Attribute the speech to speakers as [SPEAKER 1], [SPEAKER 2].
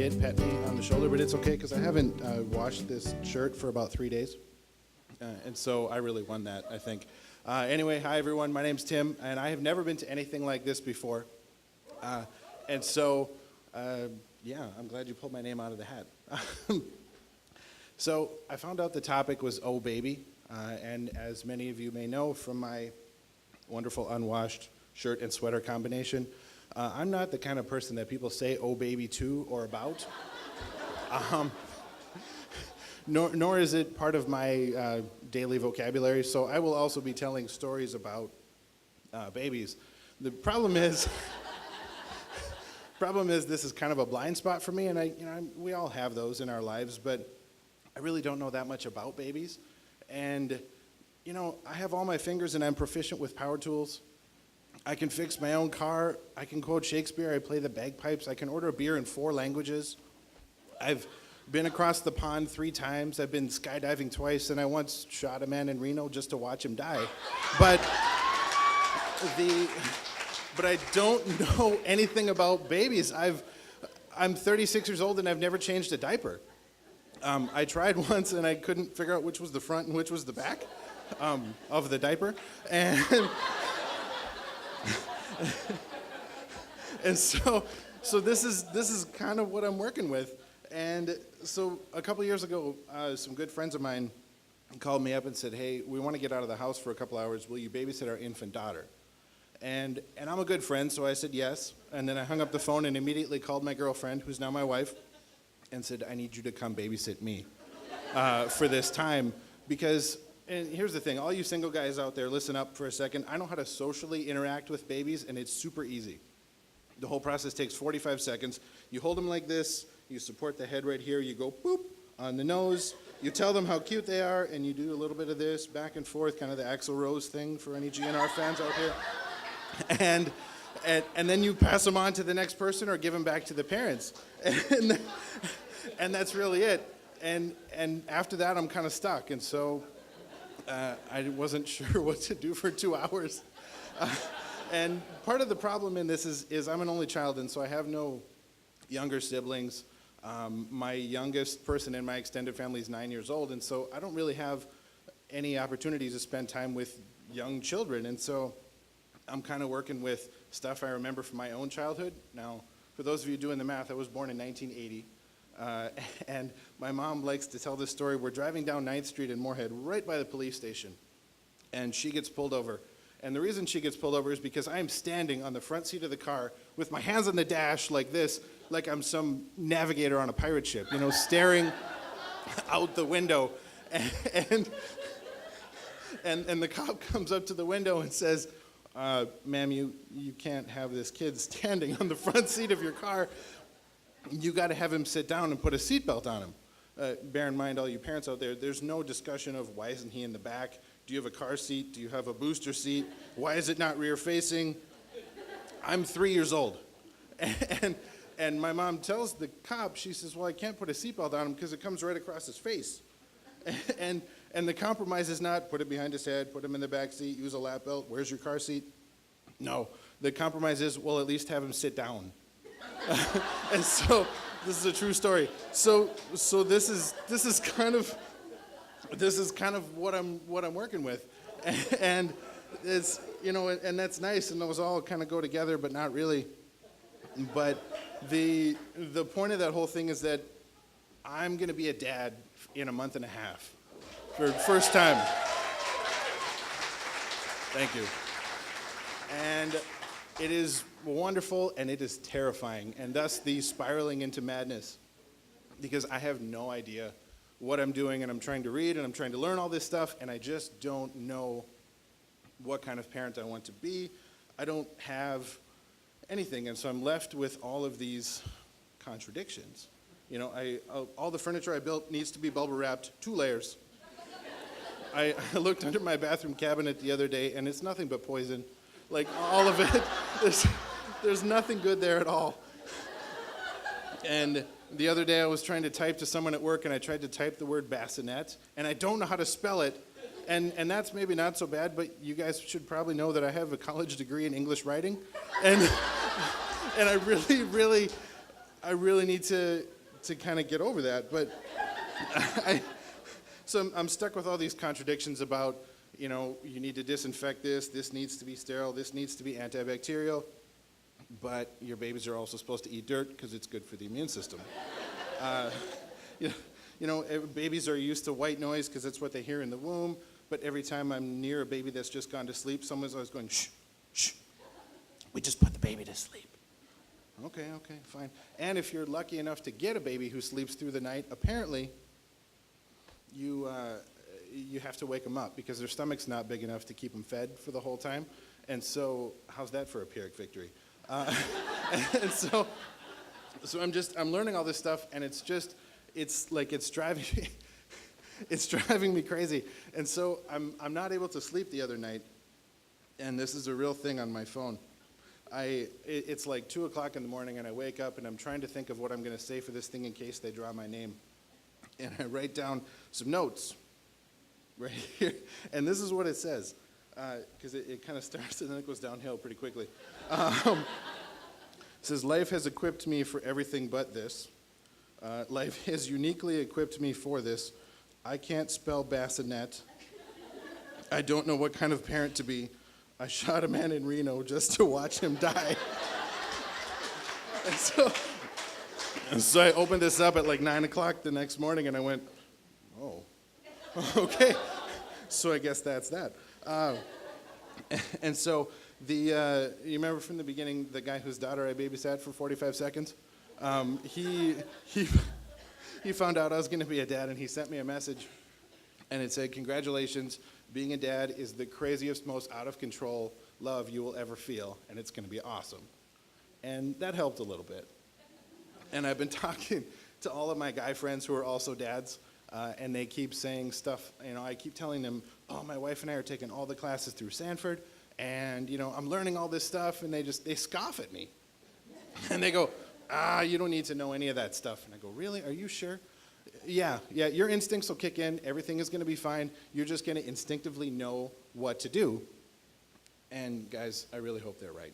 [SPEAKER 1] kid pet me on the shoulder, but it's okay because I haven't washed this shirt for about 3 days. And so I really won that, I think. Anyway, hi everyone, my name's Tim, and I have never been to anything like this before. And so, yeah, I'm glad you pulled my name out of the hat. So I found out the topic was Oh Baby, and as many of you may know from my wonderful unwashed shirt and sweater combination, I'm not the kind of person that people say oh baby to or about. Nor is it part of my daily vocabulary, so I will also be telling stories about babies. The problem is this is kind of a blind spot for me, and we all have those in our lives, but I really don't know that much about babies. And I have all my fingers and I'm proficient with power tools. I can fix my own car, I can quote Shakespeare, I play the bagpipes, I can order a beer in 4 languages. I've been across the pond 3 times, I've been skydiving twice, and I once shot a man in Reno just to watch him die. But I don't know anything about babies. I'm 36 years old and I've never changed a diaper. I tried once and I couldn't figure out which was the front and which was the back of the diaper. And so this is kind of what I'm working with. And so a couple years ago, some good friends of mine called me up and said, hey, we want to get out of the house for a couple hours. Will you babysit our infant daughter? And I'm a good friend, so I said yes. And then I hung up the phone and immediately called my girlfriend, who's now my wife, and said, I need you to come babysit me for this time. Because, and here's the thing, all you single guys out there, listen up for a second. I know how to socially interact with babies, and it's super easy. The whole process takes 45 seconds. You hold them like this, you support the head right here, you go boop on the nose, you tell them how cute they are, and you do a little bit of this back and forth, kind of the Axl Rose thing for any GNR fans out here. And then you pass them on to the next person or give them back to the parents. And that's really it. And after that, I'm kind of stuck. And so I wasn't sure what to do for 2 hours. And part of the problem in this is I'm an only child, and so I have no younger siblings. My youngest person in my extended family is 9 years old, and so I don't really have any opportunities to spend time with young children. And so I'm kind of working with stuff I remember from my own childhood. Now, for those of you doing the math, I was born in 1980. And my mom likes to tell this story. We're driving down 9th Street in Moorhead, right by the police station, and she gets pulled over. And the reason she gets pulled over is because I am standing on the front seat of the car with my hands on the dash like this, like I'm some navigator on a pirate ship, staring out the window. And the cop comes up to the window and says, ma'am, you can't have this kid standing on the front seat of your car. You got to have him sit down and put a seatbelt on him. Bear in mind, all you parents out there, there's no discussion of why isn't he in the back? Do you have a car seat? Do you have a booster seat? Why is it not rear facing? I'm 3 years old. And my mom tells the cop, she says, well, I can't put a seatbelt on him because it comes right across his face. And the compromise is not put it behind his head, put him in the back seat, use a lap belt, where's your car seat? No, the compromise is, well, at least have him sit down. And so, this is a true story. So this is kind of what I'm working with, and it's and that's nice, and those all kind of go together, but not really. But the point of that whole thing is that I'm going to be a dad in a month and a half for the first time. Thank you. And it is wonderful and it is terrifying, and thus the spiraling into madness, because I have no idea what I'm doing, and I'm trying to read and I'm trying to learn all this stuff, and I just don't know what kind of parent I want to be. I don't have anything, and so I'm left with all of these contradictions. All the furniture I built needs to be bubble wrapped 2 layers. I looked under my bathroom cabinet the other day, and it's nothing but poison. Like, all of it, there's nothing good there at all. And the other day I was trying to type to someone at work, and I tried to type the word bassinet, and I don't know how to spell it. And that's maybe not so bad, but you guys should probably know that I have a college degree in English writing. And I really need to to kind of get over that. But so I'm stuck with all these contradictions about, you know, you need to disinfect this needs to be sterile, this needs to be antibacterial, but your babies are also supposed to eat dirt because it's good for the immune system. Babies are used to white noise because that's what they hear in the womb, but every time I'm near a baby that's just gone to sleep, someone's always going, shh, shh, we just put the baby to sleep. Okay, fine. And if you're lucky enough to get a baby who sleeps through the night, apparently you have to wake them up because their stomach's not big enough to keep them fed for the whole time. And so, how's that for a Pyrrhic victory? And so I'm learning all this stuff, and it's driving me, it's driving me crazy. And so I'm not able to sleep the other night, and this is a real thing on my phone. It's like 2 o'clock in the morning, and I wake up, and I'm trying to think of what I'm going to say for this thing in case they draw my name. And I write down some notes right here, and this is what it says, because it kind of starts and then it goes downhill pretty quickly. It says, life has equipped me for everything but this. Life has uniquely equipped me for this. I can't spell bassinet. I don't know what kind of parent to be. I shot a man in Reno just to watch him die. And so I opened this up at like 9 o'clock the next morning, and I went, oh, okay. So I guess that's that. And so you remember from the beginning the guy whose daughter I babysat for 45 seconds? He found out I was going to be a dad, and he sent me a message, and it said, congratulations, being a dad is the craziest, most out-of-control love you will ever feel, and it's going to be awesome. And that helped a little bit. And I've been talking to all of my guy friends who are also dads, and they keep saying stuff, I keep telling them, oh, my wife and I are taking all the classes through Sanford, and, I'm learning all this stuff, and they scoff at me. And they go, you don't need to know any of that stuff. And I go, really? Are you sure? Yeah, your instincts will kick in. Everything is going to be fine. You're just going to instinctively know what to do. And guys, I really hope they're right.